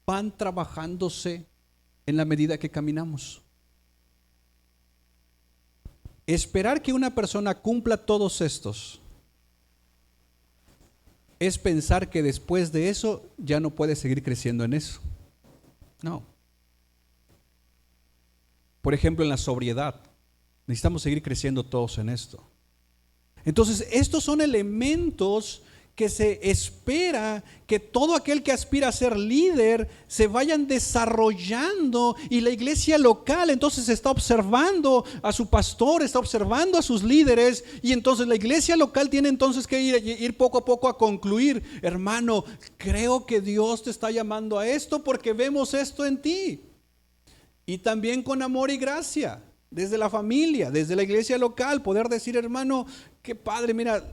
van trabajándose en la medida que caminamos. Esperar que una persona cumpla todos estos es pensar que después de eso ya no puede seguir creciendo en eso. No. Por ejemplo, en la sobriedad, necesitamos seguir creciendo todos en esto. Entonces, estos son elementos que se espera que todo aquel que aspira a ser líder se vayan desarrollando, y la iglesia local entonces está observando a su pastor, está observando a sus líderes, y entonces la iglesia local tiene entonces que ir poco a poco a concluir: hermano, creo que Dios te está llamando a esto porque vemos esto en ti. Y también con amor y gracia, desde la familia, desde la iglesia local, poder decir: hermano, qué padre, mira,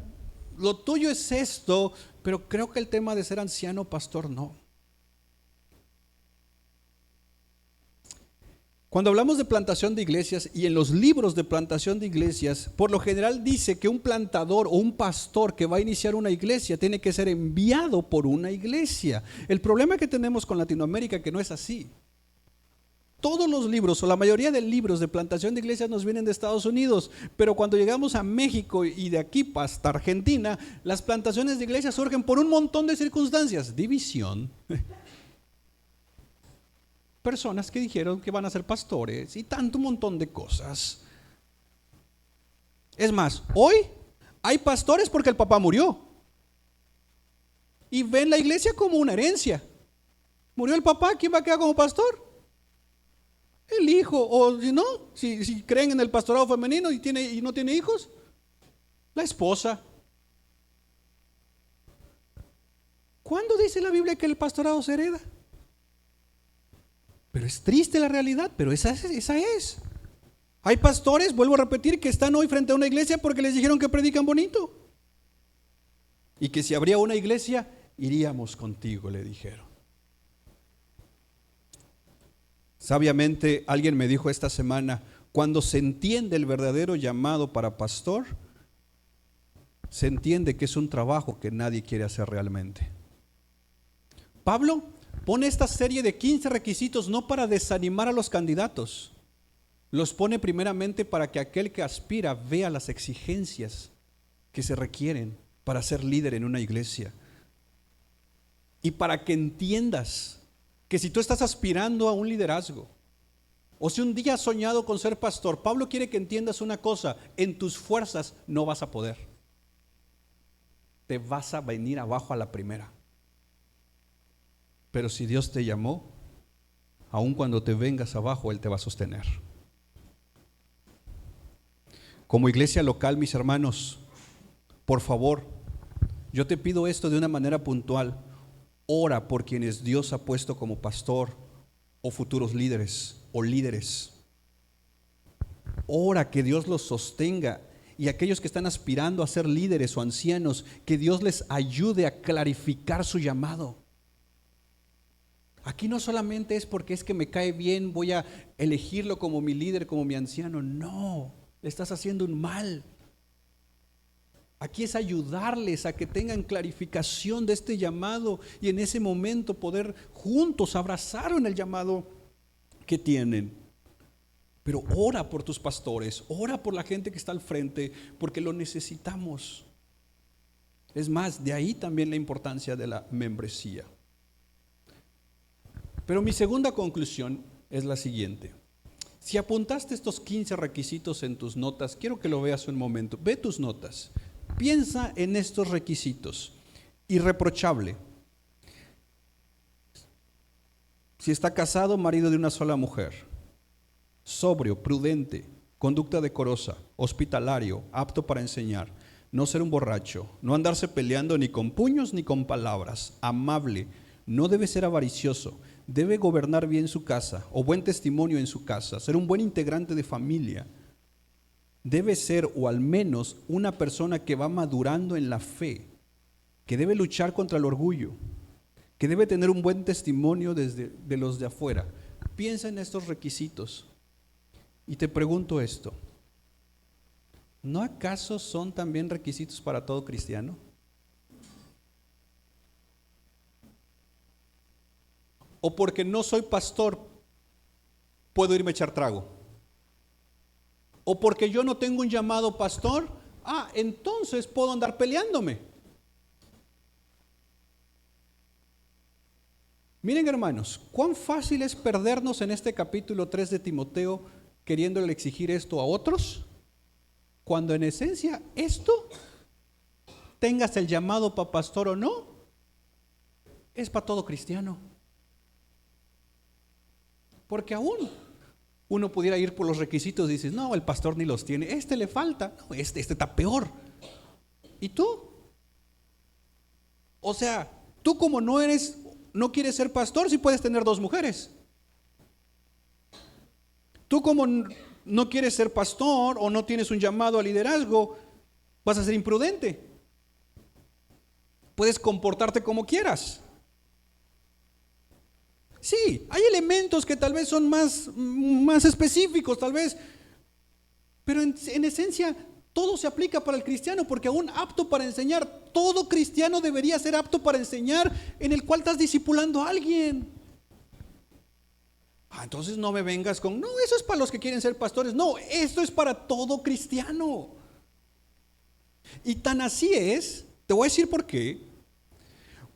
lo tuyo es esto, pero creo que el tema de ser anciano, pastor, no. Cuando hablamos de plantación de iglesias, y en los libros de plantación de iglesias, por lo general dice que un plantador o un pastor que va a iniciar una iglesia tiene que ser enviado por una iglesia. El problema que tenemos con Latinoamérica es que no es así. Todos los libros, o la mayoría de libros de plantación de iglesias, nos vienen de Estados Unidos, pero cuando llegamos a México y de aquí hasta Argentina, las plantaciones de iglesias surgen por un montón de circunstancias: división, personas que dijeron que van a ser pastores y tanto un montón de cosas. Es más, hoy hay pastores porque el papá murió y ven la iglesia como una herencia. Murió el papá, ¿quién va a quedar como pastor? El hijo. O si no, si creen en el pastorado femenino y no tiene hijos, la esposa. ¿Cuándo dice la Biblia que el pastorado se hereda? Pero es triste la realidad, pero esa es. Hay pastores, vuelvo a repetir, que están hoy frente a una iglesia porque les dijeron que predican bonito, y que si habría una iglesia, iríamos contigo, le dijeron. Sabiamente alguien me dijo esta semana: cuando se entiende el verdadero llamado para pastor, se entiende que es un trabajo que nadie quiere hacer realmente. Pablo pone esta serie de 15 requisitos no para desanimar a los candidatos, los pone primeramente para que aquel que aspira vea las exigencias que se requieren para ser líder en una iglesia, y para que entiendas que si tú estás aspirando a un liderazgo, o si un día has soñado con ser pastor, Pablo quiere que entiendas una cosa: en tus fuerzas no vas a poder. Te vas a venir abajo a la primera. Pero si Dios te llamó, aun cuando te vengas abajo, Él te va a sostener. Como iglesia local, mis hermanos, por favor, yo te pido esto de una manera puntual: ora por quienes Dios ha puesto como pastor o futuros líderes o líderes. Ora que Dios los sostenga, y aquellos que están aspirando a ser líderes o ancianos, que Dios les ayude a clarificar su llamado. Aquí no solamente es porque es que me cae bien, voy a elegirlo como mi líder, como mi anciano. No, le estás haciendo un mal. Aquí es ayudarles a que tengan clarificación de este llamado, y en ese momento poder juntos abrazar en el llamado que tienen. Pero ora por tus pastores, ora por la gente que está al frente, porque lo necesitamos. Es más, de ahí también la importancia de la membresía. Pero mi segunda conclusión es la siguiente: si apuntaste estos 15 requisitos en tus notas, quiero que lo veas un momento. Ve tus notas. Piensa en estos requisitos. Irreprochable. Si está casado, marido de una sola mujer. Sobrio, prudente, conducta decorosa, hospitalario, apto para enseñar, no ser un borracho, no andarse peleando ni con puños ni con palabras, amable, no debe ser avaricioso, debe gobernar bien su casa o buen testimonio en su casa, ser un buen integrante de familia. Debe ser, o al menos, una persona que va madurando en la fe, que debe luchar contra el orgullo, que debe tener un buen testimonio de los de afuera. Piensa en estos requisitos y te pregunto esto: ¿no acaso son también requisitos para todo cristiano? ¿O porque no soy pastor puedo irme a echar trago? ¿O porque yo no tengo un llamado pastor, entonces puedo andar peleándome? Miren, hermanos, cuán fácil es perdernos en este capítulo 3 de Timoteo queriéndole exigir esto a otros, cuando en esencia esto tengas el llamado para pastor o no, es para todo cristiano. Porque aún uno pudiera ir por los requisitos y dices, no, el pastor ni los tiene, este le falta, no, este está peor. ¿Y tú? O sea, tú como no quieres ser pastor, si puedes tener 2 mujeres. Tú como no quieres ser pastor o no tienes un llamado a liderazgo, vas a ser imprudente. Puedes comportarte como quieras. Sí, hay elementos que tal vez son más específicos, tal vez, pero en esencia todo se aplica para el cristiano, porque aún apto para enseñar, todo cristiano debería ser apto para enseñar, en el cual estás discipulando a alguien. Entonces no me vengas con, no, eso es para los que quieren ser pastores. No, esto es para todo cristiano. Y tan así es, te voy a decir por qué.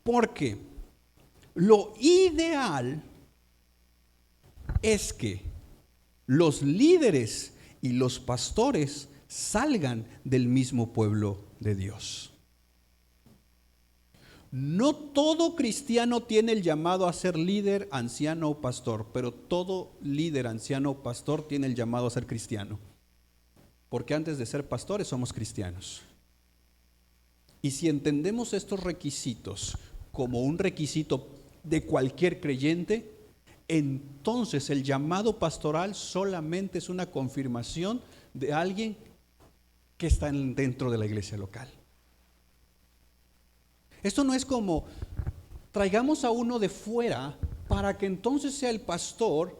Porque lo ideal es que los líderes y los pastores salgan del mismo pueblo de Dios. No todo cristiano tiene el llamado a ser líder, anciano o pastor, pero todo líder, anciano o pastor tiene el llamado a ser cristiano. Porque antes de ser pastores somos cristianos. Y si entendemos estos requisitos como un requisito de cualquier creyente, entonces el llamado pastoral solamente es una confirmación de alguien que está dentro de la iglesia local. Esto no es como traigamos a uno de fuera para que entonces sea el pastor.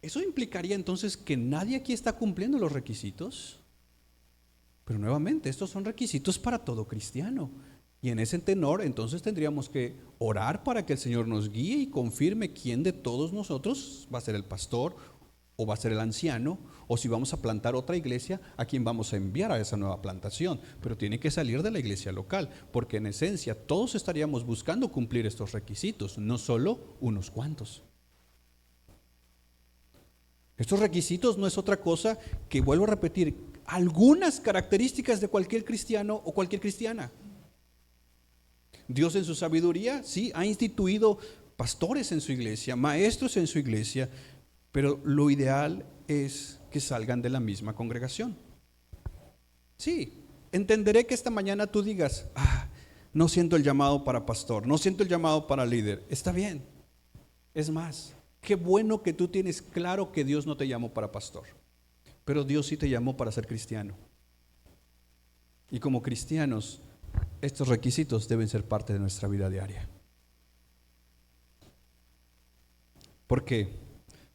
Eso implicaría entonces que nadie aquí está cumpliendo los requisitos. Pero nuevamente, estos son requisitos para todo cristiano. Y en ese tenor, entonces tendríamos que orar para que el Señor nos guíe y confirme quién de todos nosotros va a ser el pastor, o va a ser el anciano, o si vamos a plantar otra iglesia, a quién vamos a enviar a esa nueva plantación. Pero tiene que salir de la iglesia local, porque en esencia todos estaríamos buscando cumplir estos requisitos, no solo unos cuantos. Estos requisitos no es otra cosa que, vuelvo a repetir, algunas características de cualquier cristiano o cualquier cristiana. Dios en su sabiduría, sí, ha instituido pastores en su iglesia, maestros en su iglesia, pero lo ideal es que salgan de la misma congregación. Sí, entenderé que esta mañana tú digas, no siento el llamado para pastor, no siento el llamado para líder. Está bien. Es más, qué bueno que tú tienes claro que Dios no te llamó para pastor, pero Dios sí te llamó para ser cristiano. Y como cristianos, estos requisitos deben ser parte de nuestra vida diaria. ¿Por qué?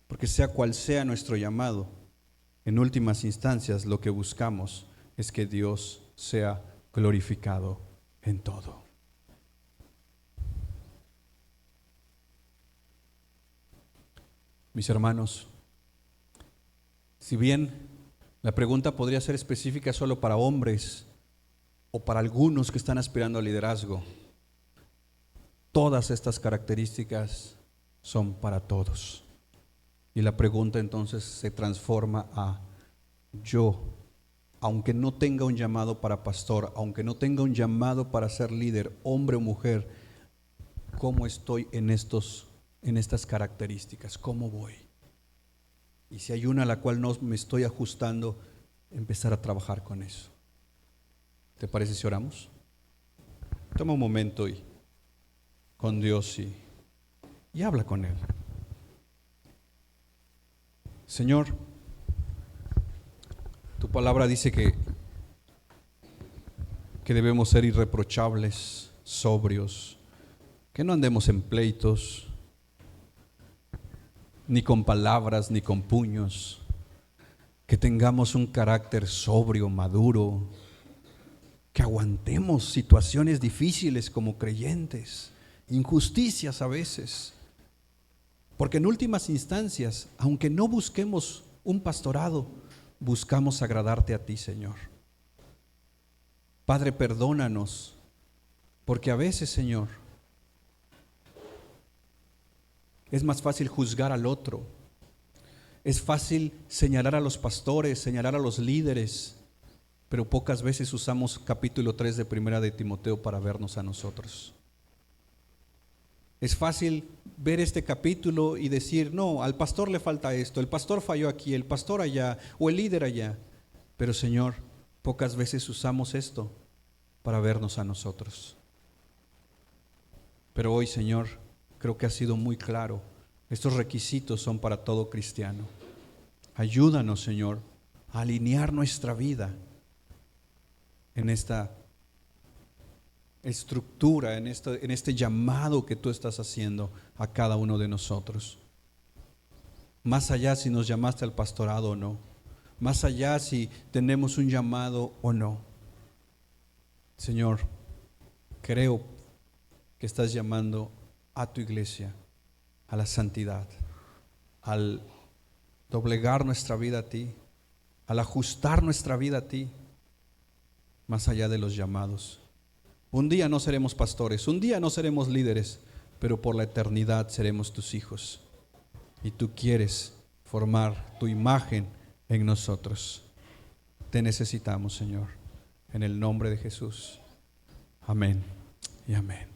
Porque sea cual sea nuestro llamado, en últimas instancias lo que buscamos es que Dios sea glorificado en todo. Mis hermanos, si bien la pregunta podría ser específica solo para hombres o para algunos que están aspirando al liderazgo, todas estas características son para todos. Y la pregunta entonces se transforma a yo, aunque no tenga un llamado para pastor, aunque no tenga un llamado para ser líder, hombre o mujer, ¿cómo estoy en estas características? ¿Cómo voy? Y si hay una a la cual no me estoy ajustando, empezar a trabajar con eso. ¿Te parece si oramos? Toma un momento y con Dios y habla con Él. Señor, tu palabra dice que debemos ser irreprochables, sobrios, que no andemos en pleitos, ni con palabras, ni con puños, que tengamos un carácter sobrio, maduro, que aguantemos situaciones difíciles como creyentes, injusticias a veces. Porque en últimas instancias, aunque no busquemos un pastorado, buscamos agradarte a ti, Señor. Padre, perdónanos, porque a veces, Señor, es más fácil juzgar al otro. Es fácil señalar a los pastores, señalar a los líderes, pero pocas veces usamos capítulo 3 de Primera de Timoteo para vernos a nosotros. Es fácil ver este capítulo y decir, no, al pastor le falta esto, el pastor falló aquí, el pastor allá, o el líder allá. Pero Señor, pocas veces usamos esto para vernos a nosotros. Pero hoy, Señor, creo que ha sido muy claro. Estos requisitos son para todo cristiano. Ayúdanos, Señor, a alinear nuestra vida en esta estructura, en este llamado que tú estás haciendo a cada uno de nosotros. Más allá si nos llamaste al pastorado o no, más allá si tenemos un llamado o no. Señor, creo que estás llamando a tu iglesia a la santidad, al doblegar nuestra vida a ti, al ajustar nuestra vida a ti, más allá de los llamados. Un día no seremos pastores, un día no seremos líderes, pero por la eternidad seremos tus hijos. Y tú quieres formar tu imagen en nosotros. Te necesitamos, Señor, en el nombre de Jesús. Amén y amén.